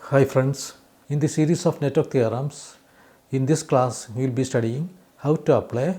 Hi friends, in the series of network theorems, in this class we will be studying how to apply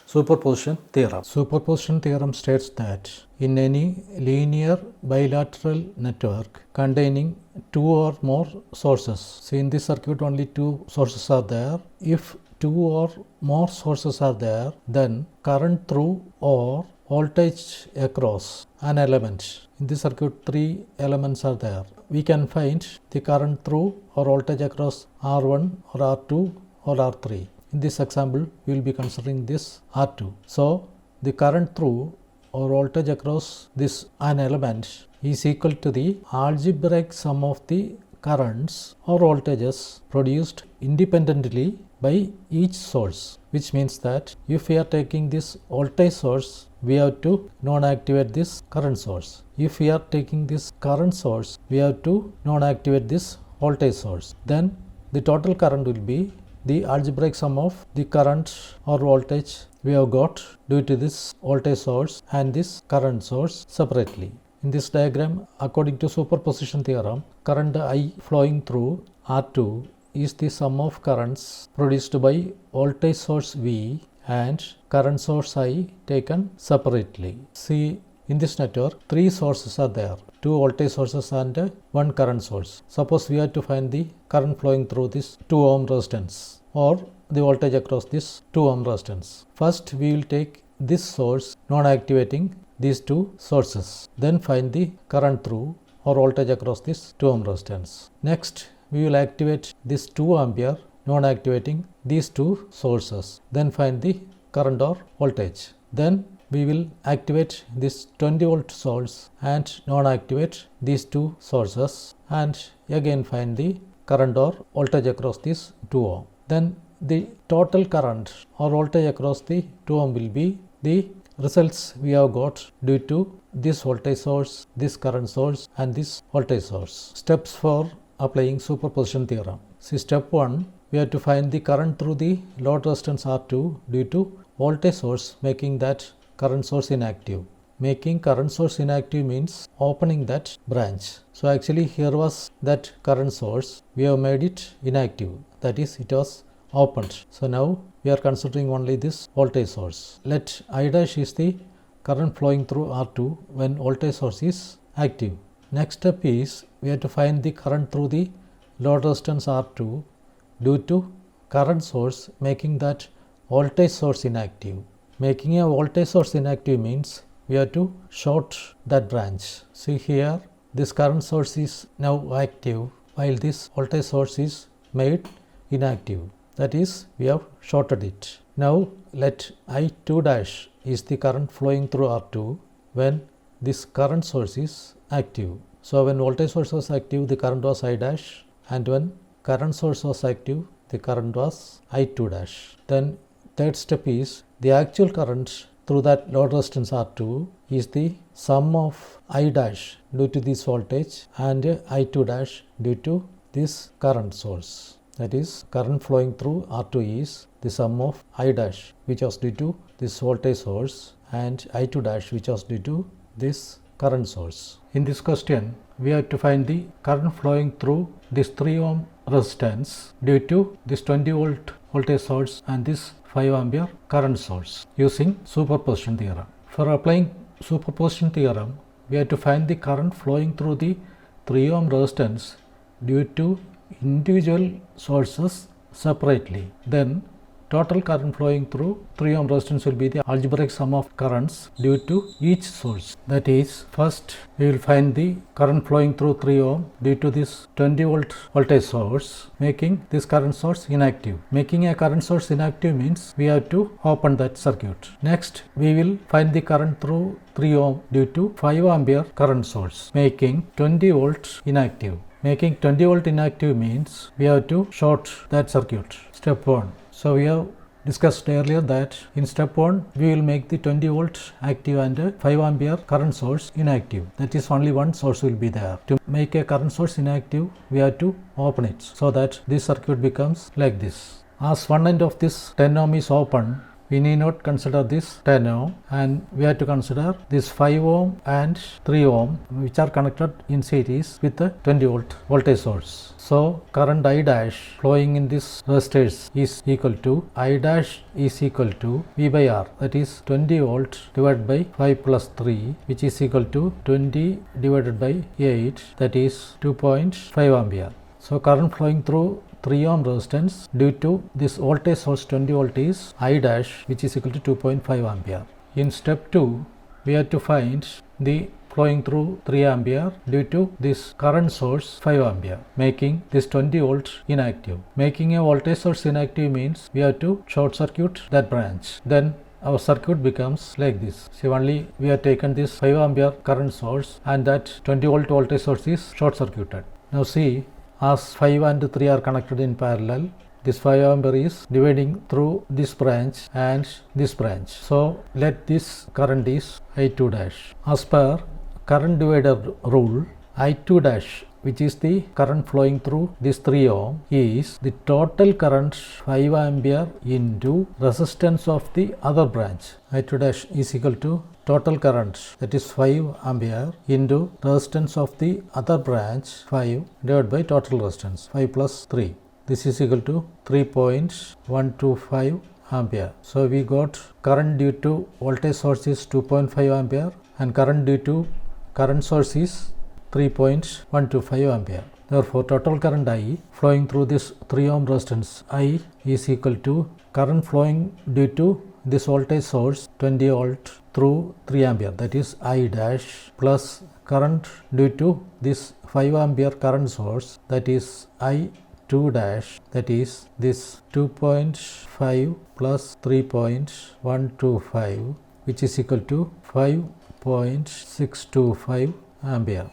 superposition theorem. Superposition theorem states that in any linear bilateral network containing two or more sources, so in this circuit only two sources are there. If two or more sources are there, then current through or voltage across an element. In this circuit, three elements are there. We can find the current through or voltage across R1 or R2 or R3. In this example, we will be considering this R2. So, the current through or voltage across this an element is equal to the algebraic sum of the currents or voltages produced independently by each source, which means that if we are taking this voltage source, we have to non-activate this current source. If we are taking this current source, we have to non-activate this voltage source. Then the total current will be the algebraic sum of the current or voltage we have got due to this voltage source and this current source separately. In this diagram, according to superposition theorem, current I flowing through R2 is the sum of currents produced by voltage source V and current source I taken separately. See, in this network, three sources are there, two voltage sources and one current source. Suppose we have to find the current flowing through this 2 ohm resistance or the voltage across this 2 ohm resistance. First, we will take this source non-activating these two sources. Then find the current through or voltage across this 2 ohm resistance. Next, we will activate this 2 ampere non-activating these two sources. Then find the current or voltage. Then we will activate this 20 volt source and non-activate these two sources and again find the current or voltage across this 2 ohm. Then the total current or voltage across the 2 ohm will be the results we have got due to this voltage source, this current source and this voltage source. Steps for applying superposition theorem. See, step 1, we have to find the current through the load resistance R2 due to voltage source, making that current source inactive. Making current source inactive means opening that branch. So actually here was that current source, we have made it inactive, that is it was opened. So now we are considering only this voltage source. Let I dash is the current flowing through R2 when voltage source is active. Next step is we have to find the current through the load resistance R2 due to current source, making that voltage source inactive. Making a voltage source inactive means we have to short that branch. See here, this current source is now active while this voltage source is made inactive. That is, we have shorted it. Now let I2 dash is the current flowing through R2 when this current source is active. So when voltage source was active, the current was I dash, and when current source was active, the current was I2 dash. Then third step is the actual current through that load resistance R2 is the sum of I dash due to this voltage and I2 dash due to this current source. That is, current flowing through R2 is the sum of I dash which was due to this voltage source and I2 dash which was due to this current source. In this question, we have to find the current flowing through this 3 ohm resistance due to this 20 volt voltage source and this 5 ampere current source using superposition theorem. For applying superposition theorem, we have to find the current flowing through the 3 ohm resistance due to individual sources separately. Then total current flowing through 3 ohm resistance will be the algebraic sum of currents due to each source. That is, first we will find the current flowing through 3 ohm due to this 20 volt voltage source, making this current source inactive. Making a current source inactive means we have to open that circuit. Next, we will find the current through 3 ohm due to 5 ampere current source, making 20 volt inactive. Making 20 volt inactive means we have to short that circuit. Step 1. So we have discussed earlier that in step 1 we will make the 20 volt active and 5 ampere current source inactive. That is, only one source will be there. To make a current source inactive, we have to open it so that this circuit becomes like this. As one end of this 10 ohm is open, we need not consider this 10 ohm, and we have to consider this 5 ohm and 3 ohm, which are connected in series with the 20 volt voltage source. So current I dash flowing in this resistors is equal to I dash is equal to V by R, that is 20 volt divided by 5 plus 3, which is equal to 20 divided by 8, that is 2.5 ampere. So current flowing through 3 ohm resistance due to this voltage source 20 volt is I dash, which is equal to 2.5 ampere. In step 2, we have to find the flowing through 3 ampere due to this current source 5 ampere, making this 20 volt inactive. Making a voltage source inactive means we have to short circuit that branch. Then our circuit becomes like this. See, only we have taken this 5 ampere current source and that 20 volt voltage source is short circuited. Now see, as 5 and 3 are connected in parallel, this 5 ampere is dividing through this branch and this branch. So let this current is I2 dash. As per current divider rule, I2 dash, which is the current flowing through this 3 ohm, is the total current 5 ampere into resistance of the other branch. I2 dash is equal to total current, that is 5 ampere, into resistance of the other branch 5 divided by total resistance 5 plus 3. This is equal to 3.125 ampere. So we got current due to voltage source is 2.5 ampere and current due to current source is 3.125 ampere. Therefore, total current I flowing through this 3 ohm resistance I is equal to current flowing due to this voltage source 20 volt through 3 ampere, that is I dash, plus current due to this 5 ampere current source, that is I2 dash, that is this 2.5 plus 3.125, which is equal to 5.625 ampere.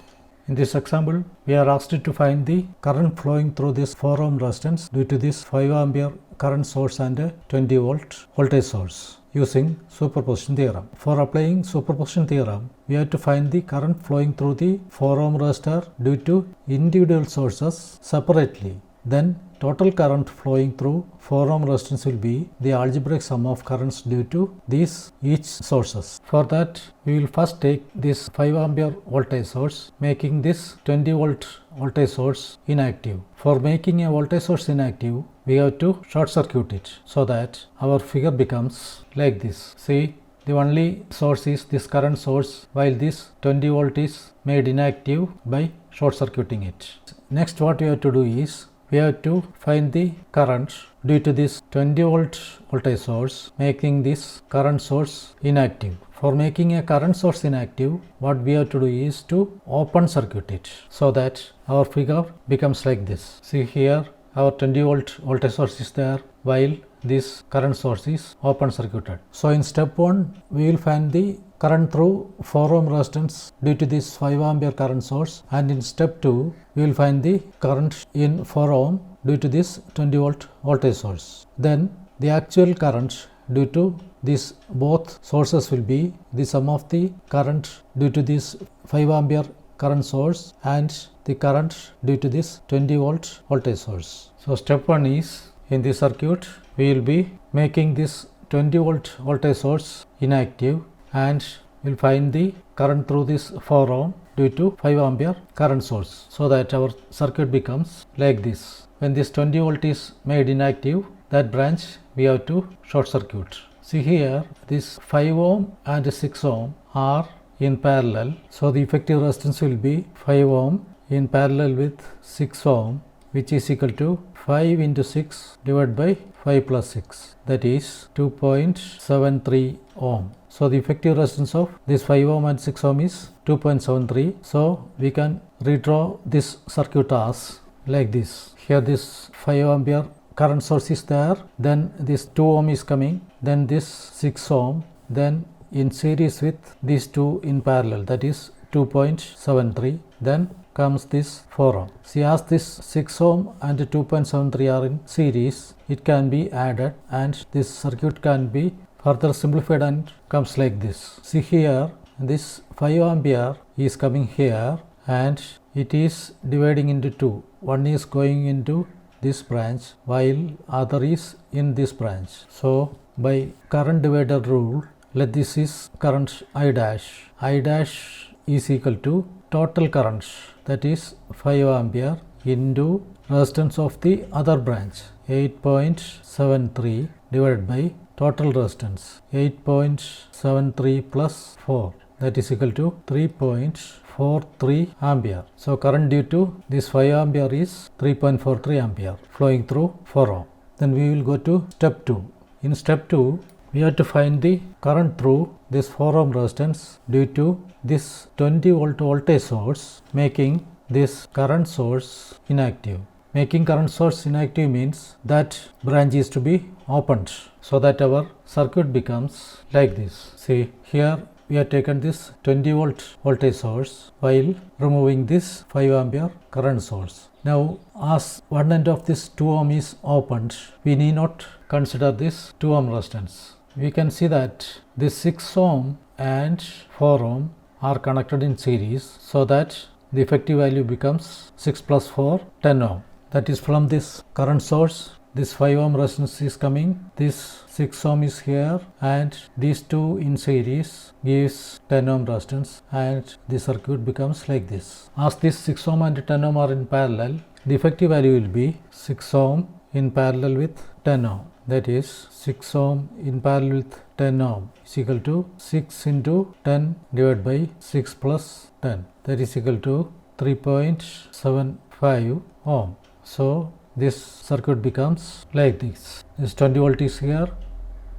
In this example, we are asked to find the current flowing through this 4 ohm resistance due to this 5 ampere current source and a 20 volt voltage source using superposition theorem. For applying superposition theorem, we have to find the current flowing through the 4 ohm resistor due to individual sources separately. Then total current flowing through 4 ohm resistance will be the algebraic sum of currents due to these each sources. For that, we will first take this 5 ampere voltage source, making this 20 volt voltage source inactive. For making a voltage source inactive, we have to short circuit it so that our figure becomes like this. See, the only source is this current source, while this 20 volt is made inactive by short circuiting it. Next, what we have to do is we have to find the current due to this 20 volt voltage source, making this current source inactive. For making a current source inactive, what we have to do is to open circuit it so that our figure becomes like this. See here, our 20 volt voltage source is there while this current source is open circuited. So in step 1, we will find the current through 4 ohm resistance due to this 5 ampere current source, and in step 2, we will find the current in 4 ohm due to this 20 volt voltage source. Then the actual current due to these both sources will be the sum of the current due to this 5 ampere current source and the current due to this 20 volt voltage source. So step 1 is, in this circuit, we will be making this 20 volt voltage source inactive and we'll find the current through this 4 ohm due to 5 ampere current source, so that our circuit becomes like this. When this 20 volt is made inactive, that branch we have to short circuit. See here, this 5 ohm and 6 ohm are in parallel, so the effective resistance will be 5 ohm in parallel with 6 ohm, which is equal to 5 into 6 divided by 5 plus 6, that is 2.73 ohm. So the effective resistance of this 5 ohm and 6 ohm is 2.73. So we can redraw this circuit as like this. Here this 5 ampere current source is there, then this 2 ohm is coming, then this 6 ohm, then in series with these two in parallel, that is 2.73, then comes this 4 ohm. See, as this 6 ohm and 2.73 are in series, it can be added and this circuit can be further simplified and comes like this. See here, this 5 ampere is coming here and it is dividing into two. One is going into this branch while other is in this branch. So by current divider rule, let this is current I dash. I dash is equal to total current, that is 5 ampere into resistance of the other branch 8.73 divided by total resistance 8.73 plus 4, that is equal to 3.43 ampere. So current due to this 5 ampere is 3.43 ampere flowing through 4 ohm. Then we will go to step 2. In step 2, we have to find the current through this 4 ohm resistance due to this 20 volt voltage source making this current source inactive. Making current source inactive means that branch is to be opened so that our circuit becomes like this. See, here we have taken this 20 volt voltage source while removing this 5 ampere current source. Now, as one end of this 2 ohm is opened, we need not consider this 2 ohm resistance. We can see that this 6 ohm and 4 ohm are connected in series so that the effective value becomes 6 plus 4, 10 ohm. That is, from this current source, this 5 ohm resistance is coming, this 6 ohm is here, and these two in series gives 10 ohm resistance, and the circuit becomes like this. As this 6 ohm and 10 ohm are in parallel, the effective value will be 6 ohm in parallel with 10 ohm. That is, 6 ohm in parallel with 10 ohm is equal to 6 into 10 divided by 6 plus 10. That is equal to 3.75 ohm. So this circuit becomes like this. This 20 volt is here,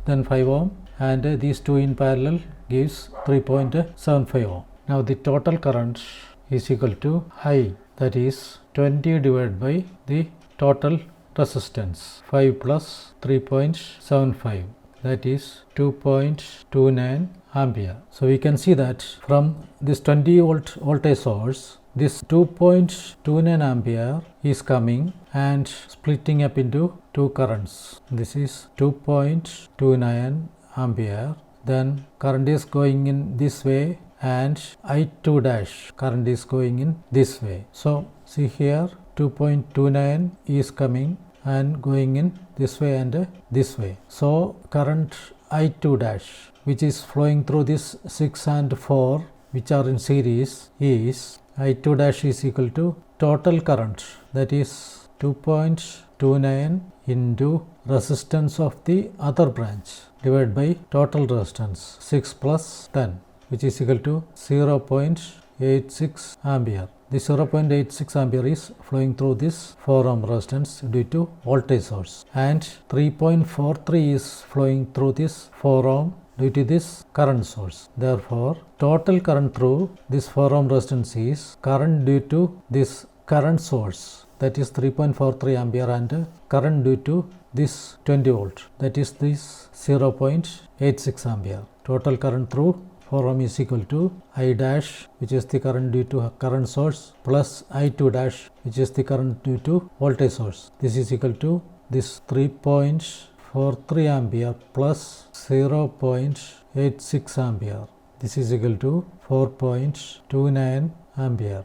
then 5 ohm, and these two in parallel gives 3.75 ohm. Now the total current is equal to I, that is 20 divided by the total resistance 5 plus 3.75, that is 2.29 ampere. So we can see that from this 20 volt voltage source, this 2.29 ampere is coming and splitting up into two currents. This is 2.29 ampere. Then current is going in this way and I2 dash current is going in this way. So see here 2.29 is coming and going in this way and this way. So current I2 dash, which is flowing through this 6 and 4 which are in series, is I2 dash is equal to total current, that is 2.29 into resistance of the other branch divided by total resistance 6 plus 10, which is equal to 0.86 ampere. The 0.86 ampere is flowing through this 4 ohm resistance due to voltage source, and 3.43 is flowing through this 4 ohm due to this current source. Therefore, total current through this 4 ohm resistance is current due to this current source, that is 3.43 ampere, and current due to this 20 volt, that is this 0.86 ampere. Total current through 4 ohm is equal to I dash, which is the current due to current source, plus I2 dash, which is the current due to voltage source. This is equal to this 3.43 ampere plus 0.86 ampere. This is equal to 4.29 ampere.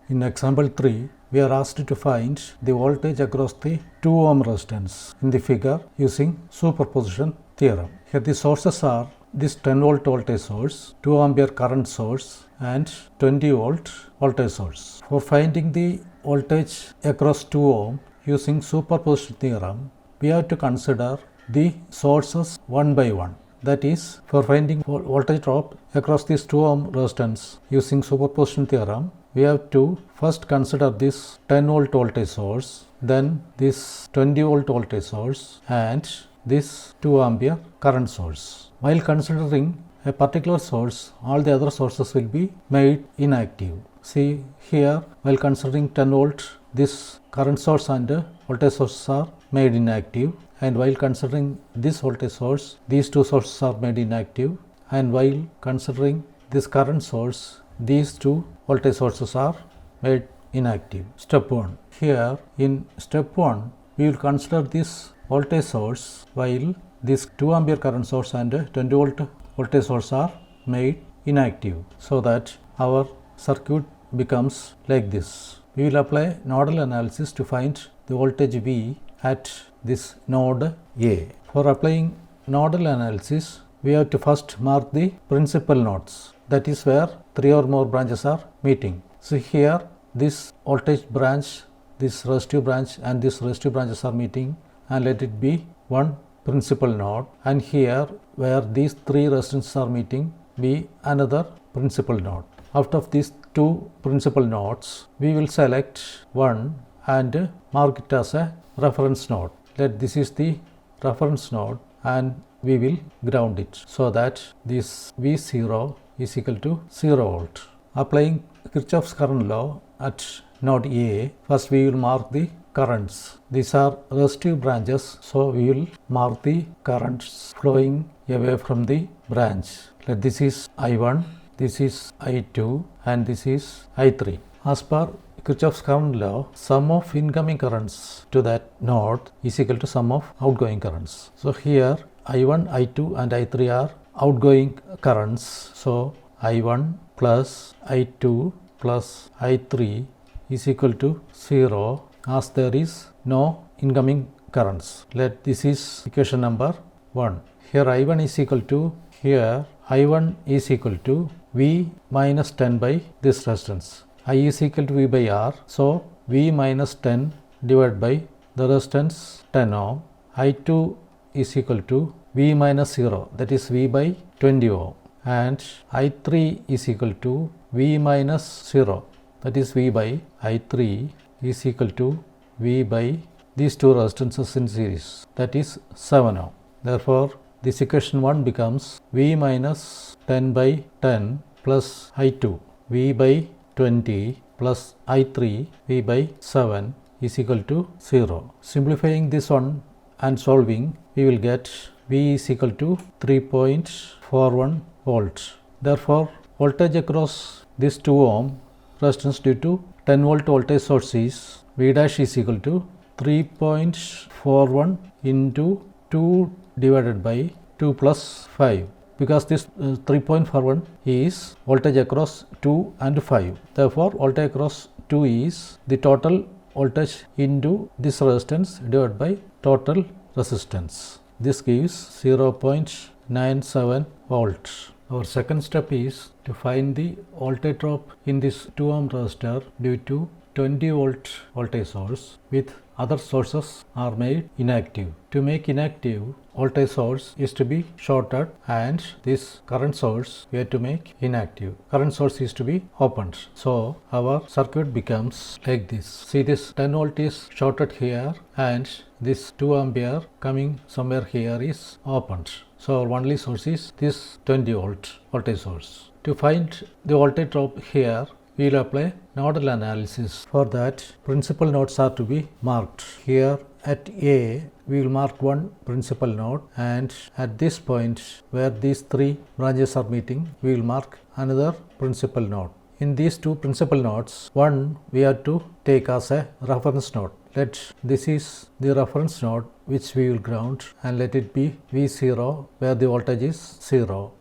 In example 3, we are asked to find the voltage across the 2 ohm resistance in the figure using superposition theorem. Here the sources are this 10 volt voltage source, 2 ampere current source, and 20 volt voltage source. For finding the voltage across 2 ohm using superposition theorem, we have to consider the sources one by one. That is, for finding voltage drop across this 2 ohm resistance using superposition theorem, we have to first consider this 10 volt voltage source, then this 20 volt voltage source, and this 2 ampere current source. While considering a particular source, all the other sources will be made inactive. See here, while considering 10 volt, this current source and voltage sources are made inactive, and while considering this voltage source, these two sources are made inactive, and while considering this current source, these two voltage sources are made inactive. Step 1. Here in step 1, we will consider this voltage source while this 2 ampere current source and 20 volt voltage source are made inactive, so that our circuit becomes like this. We will apply nodal analysis to find the voltage V at this node A. For applying nodal analysis, we have to first mark the principal nodes. That is where 3 or more branches are meeting. So here this voltage branch, this resistive branch and this resistive branches are meeting, and let it be one principal node, and here where these 3 resistances are meeting be another principal node. Out of these 2 principal nodes, we will select one and mark it as a reference node. Let this is the reference node and we will ground it so that this V0 is equal to 0 volt. Applying Kirchhoff's current law at node A, first we will mark the currents. These are resistive branches, so we will mark the currents flowing away from the branch. Let this is I1, this is I2 and this is I3. As per Kirchhoff's current law, sum of incoming currents to that node is equal to sum of outgoing currents. So here I1, I2 and I3 are outgoing currents. So I1 plus I2 plus I3 is equal to 0 as there is no incoming currents. Let this is equation number 1. Here I1 is equal to, here I1 is equal to V minus 10 by this resistance. I is equal to V by R. So V minus 10 divided by the resistance 10 ohm. I2 is equal to V minus 0, that is V by 20 ohm. And I3 is equal to V minus 0, that is V by I3 is equal to V by these 2 resistances in series, that is 7 ohm. Therefore, this equation 1 becomes V minus 10 by 10 plus I2, V by 20 plus I3, V by 7 is equal to 0. Simplifying this one and solving, we will get V is equal to 3.41 volts. Therefore, voltage across this 2 ohm resistance due to 10 volt voltage source is V dash is equal to 3.41 into 2 divided by 2 plus 5, because this 3.41 is voltage across 2 and 5. Therefore, voltage across 2 is the total voltage into this resistance divided by total resistance. This gives 0.97 volts. Our second step is to find the voltage drop in this 2 ohm resistor due to 20 volt voltage source with other sources are made inactive. To make inactive, voltage source is to be shorted and this current source we have to make inactive. Current source is to be opened. So our circuit becomes like this. See, this 10 volt is shorted here and this 2 ampere coming somewhere here is opened. So our only source is this 20 volt voltage source. To find the voltage drop here, we will apply nodal analysis. For that, principal nodes are to be marked. Here at A, we will mark one principal node, and at this point where these 3 branches are meeting, we will mark another principal node. In these 2 principal nodes, one we have to take as a reference node. Let this is the reference node which we will ground, and let it be V0 where the voltage is 0,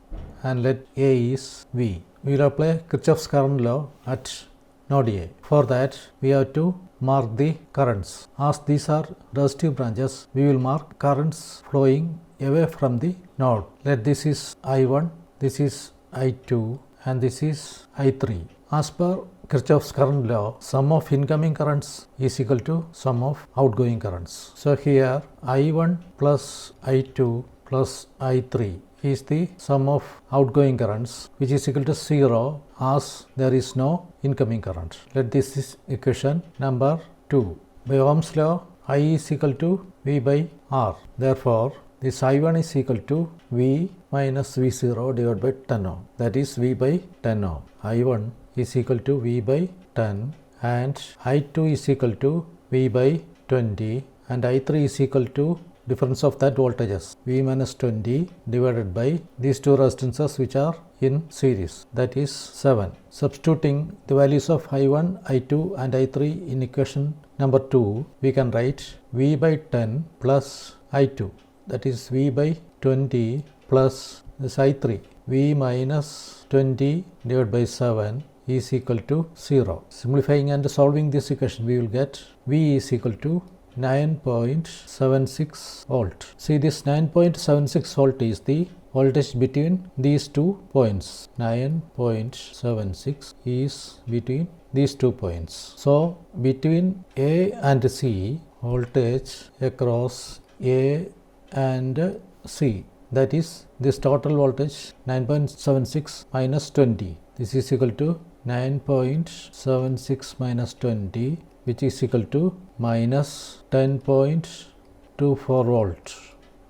and let A is V. We will apply Kirchhoff's current law at node A. For that, we have to mark the currents. As these are resistive branches, we will mark currents flowing away from the node. Let this is I1, this is I2 and this is I3. As per Kirchhoff's current law, sum of incoming currents is equal to sum of outgoing currents. So here I1 plus I2 plus I3 is the sum of outgoing currents, which is equal to 0 as there is no incoming current. Let this is equation number 2. By Ohm's law, I is equal to V by R. Therefore, this I1 is equal to V minus V0 divided by 10 ohm. That is V by 10 ohm. I1 is equal to V by 10 and I2 is equal to V by 20 and I3 is equal to difference of that voltages, V minus 20 divided by these 2 resistances which are in series, that is 7. Substituting the values of I1, I2 and I3 in equation number 2, we can write V by 10 plus I2, that is V by 20 plus this I3, V minus 20 divided by 7 is equal to 0. Simplifying and solving this equation, we will get V is equal to 9.76 volt. See, this 9.76 volt is the voltage between these 2 points. 9.76 is between these 2 points. So, between A and C, voltage across A and C, that is this total voltage 9.76 minus 20. This is equal to 9.76 minus 20, which is equal to minus 10.24 volt.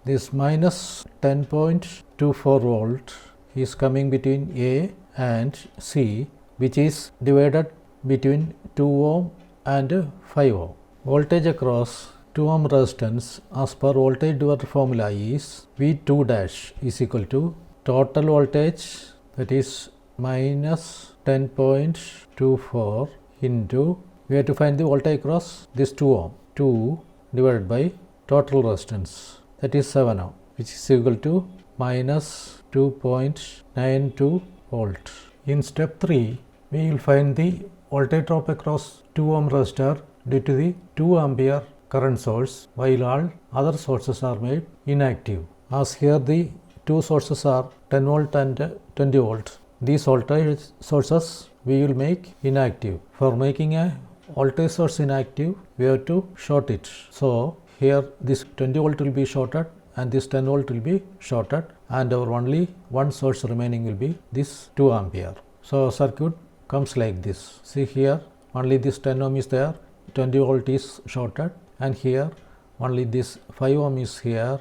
This minus 10.24 volt is coming between A and C, which is divided between 2 ohm and 5 ohm. Voltage across 2 ohm resistance as per voltage divider formula is V2 dash is equal to total voltage, that is minus 10.24 into, we have to find the voltage across this 2 ohm, 2 divided by total resistance, that is 7 ohm, which is equal to minus 2.92 volt. In step 3, we will find the voltage drop across 2 ohm resistor due to the 2 ampere current source, while all other sources are made inactive. As here the two sources are 10 volt and 20 volt. These voltage sources we will make inactive. For making a voltage source inactive, we have to short it. So, here this 20 volt will be shorted and this 10 volt will be shorted, and our only one source remaining will be this 2 ampere. So, circuit comes like this. See here, only this 10 ohm is there, 20 volt is shorted, and here only this 5 ohm is here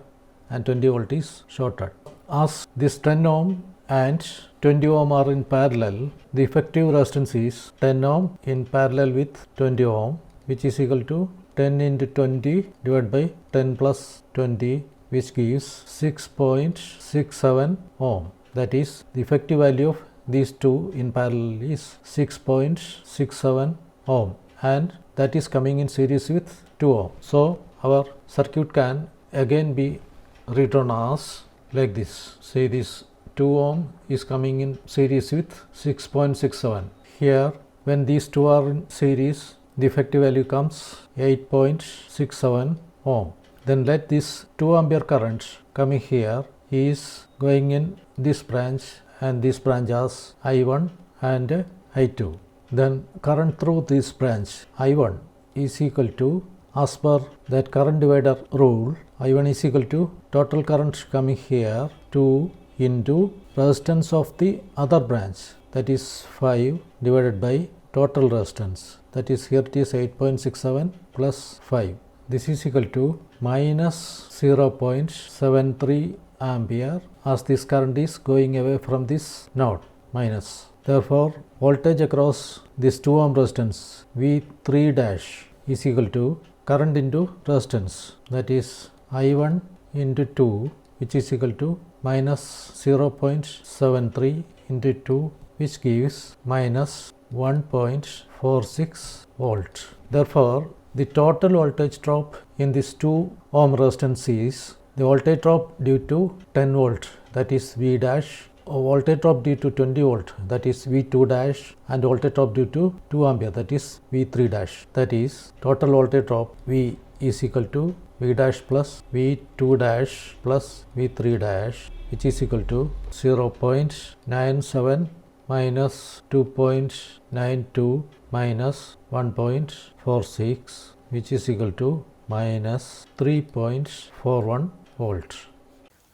and 20 volt is shorted. As this 10 ohm and 20 ohm are in parallel, the effective resistance is 10 ohm in parallel with 20 ohm, which is equal to 10 into 20 divided by 10 plus 20, which gives 6.67 ohm. That is, the effective value of these two in parallel is 6.67 ohm, and that is coming in series with 2 ohm. So, our circuit can again be written as like this. Say this 2 ohm is coming in series with 6.67. Here, when these two are in series, the effective value comes 8.67 ohm. Then let this 2 ampere current coming here is going in this branch, and this branch as I1 and I2. Then current through this branch I1 is equal to, as per that current divider rule, I1 is equal to total current coming here 2 into resistance of the other branch, that is 5 divided by total resistance, that is here it is 8.67 plus 5. This is equal to minus 0.73 ampere, as this current is going away from this node, minus. Therefore, voltage across this 2 ohm resistance V3 dash is equal to current into resistance, that is I1 into 2, which is equal to minus 0.73 into 2, which gives minus 1.46 volt. Therefore, the total voltage drop in this 2 ohm resistance is the voltage drop due to 10 volt, that is V dash, voltage drop due to 20 volt, that is V2 dash, and voltage drop due to 2 ampere, that is V3 dash. That is, total voltage drop V is equal to V dash plus V2 dash plus V3 dash, which is equal to 0.97 minus 2.92 minus 1.46, which is equal to minus 3.41 volt.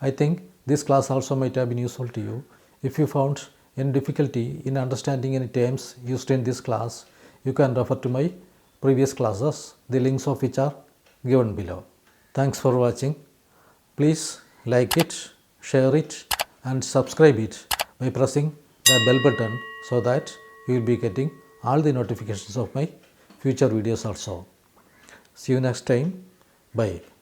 I think this class also might have been useful to you. If you found any difficulty in understanding any terms used in this class, you can refer to my previous classes, the links of which are given below. Thanks for watching. Please like it, share it, and subscribe it by pressing the bell button, so that you will be getting all the notifications of my future videos also. See you next time. Bye.